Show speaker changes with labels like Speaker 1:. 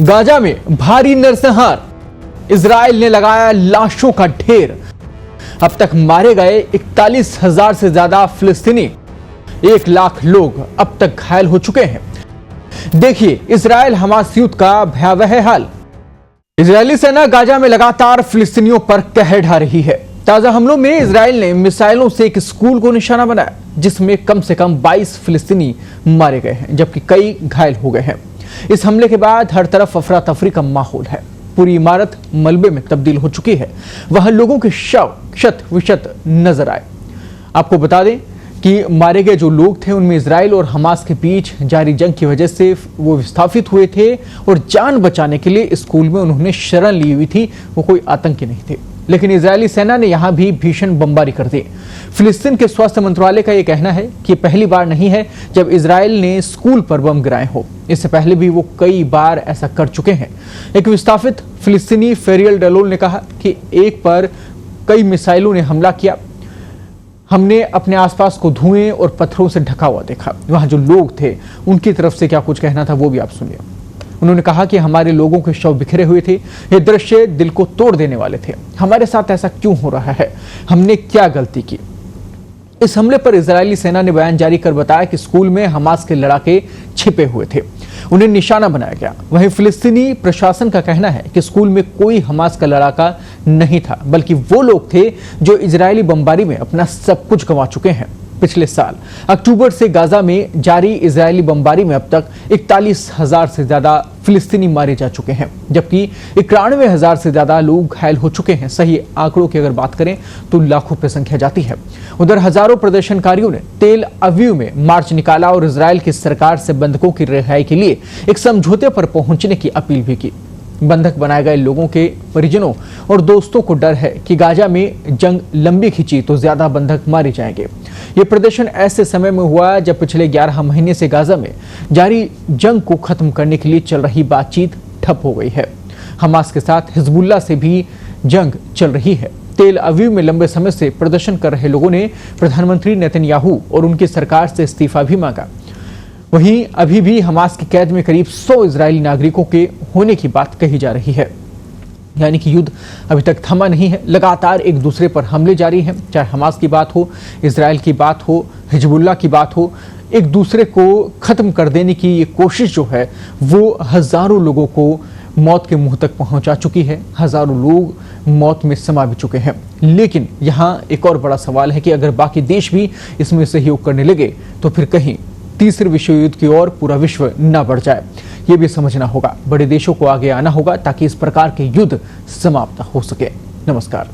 Speaker 1: Gaza में भारी नरसंहार, इजराइल ने लगाया लाशों का ढेर। अब तक मारे गए 41,000 से ज्यादा फिलिस्तीनी, 1 लाख लोग अब तक घायल हो चुके हैं। देखिए इजराइल हमास युद्ध का भयावह हाल। इजरायली सेना गाजा में लगातार फिलिस्तीनियों पर कहर ढा रही है। ताजा हमलों में इजराइल ने मिसाइलों से एक स्कूल को निशाना बनाया, जिसमें कम से कम 22 फिलिस्तीनी मारे गए हैं, जबकि कई घायल हो गए हैं। इस हमले के बाद हर तरफ अफरा तफरी का माहौल है। पूरी इमारत मलबे में तब्दील हो चुकी है। वहां लोगों के शव शत विशत नजर आए। आपको बता दें कि मारे गए जो लोग थे उनमें इजराइल और हमास के बीच जारी जंग की वजह से वो विस्थापित हुए थे और जान बचाने के लिए स्कूल में उन्होंने शरण ली हुई थी। वो कोई आतंकी नहीं थे, लेकिन इजरायली सेना ने यहां भी भीषण बमबारी कर दी। फिलिस्तीन के स्वास्थ्य मंत्रालय का यह कहना है कि पहली बार नहीं है जब इजराइल ने स्कूल पर बम गिराए हो। इससे पहले भी वो कई बार ऐसा कर चुके हैं। एक विस्थापित फिलिस्तीनी फेरियल डलोल ने कहा कि एक पर कई मिसाइलों ने हमला किया। हमने अपने आसपास को धुएं और पत्थरों से ढका हुआ देखा। वहां जो लोग थे उनकी तरफ से क्या कुछ कहना था वो भी आप सुनिए। उन्होंने कहा कि हमारे लोगों के शव बिखरे हुए थे। ये दृश्य दिल को तोड़ देने वाले थे। हमारे साथ ऐसा क्यों हो रहा है? हमने क्या गलती की? इस हमले पर इजरायली सेना ने बयान जारी कर बताया कि स्कूल में हमास के लड़ाके छिपे हुए थे, उन्हें निशाना बनाया गया। वहीं फिलिस्तीनी प्रशासन का कहना है कि स्कूल में कोई हमास का लड़ाका नहीं था, बल्कि वो लोग थे जो इजरायली बमबारी में अपना सब कुछ गंवा चुके हैं। पिछले साल अक्टूबर से गाजा में जारी इजरायली बमबारी में अब तक 41,000 से ज्यादा फिलिस्तीनी मारे जा चुके हैं, जबकि 91,000 से ज्यादा लोग घायल हो चुके हैं। सही आंकड़ों की अगर बात करें तो लाखों पे संख्या जाती है। उधर हजारों प्रदर्शनकारियों ने तेल अवीव में मार्च निकाला और इजराइल की सरकार से बंधकों की रिहाई के लिए एक समझौते पर पहुंचने की अपील भी की। बंधक बनाए गए लोगों के परिजनों और दोस्तों को डर है कि गाजा में जंग लंबी खिंची तो ज्यादा बंधक मारे जाएंगे। ये प्रदर्शन ऐसे समय में हुआ जब पिछले 11 महीने से गाजा में जारी जंग को खत्म करने के लिए चल रही बातचीत ठप हो गई है। हमास के साथ हिजबुल्लाह से भी जंग चल रही है। तेल अवीव में लंबे समय से प्रदर्शन कर रहे लोगों ने प्रधानमंत्री नेतन्याहू और उनकी सरकार से इस्तीफा भी मांगा। वहीं अभी भी हमास की कैद में करीब 100 इजरायली नागरिकों के होने की बात कही जा रही है। यानी कि युद्ध अभी तक थमा नहीं है। लगातार एक दूसरे पर हमले जारी हैं, चाहे हमास की बात हो, इजराइल की बात हो, हिजबुल्लाह की बात हो। एक दूसरे को खत्म कर देने की ये कोशिश जो है वो हजारों लोगों को मौत के मुंह तक पहुंचा चुकी है। हजारों लोग मौत में समा भी चुके हैं। लेकिन यहाँ एक और बड़ा सवाल है कि अगर बाकी देश भी इसमें सहयोग करने लगे तो फिर कहीं तीसरे विश्व युद्ध की ओर पूरा विश्व न बढ़ जाए। ये भी समझना होगा। बड़े देशों को आगे आना होगा ताकि इस प्रकार के युद्ध समाप्त हो सके। नमस्कार।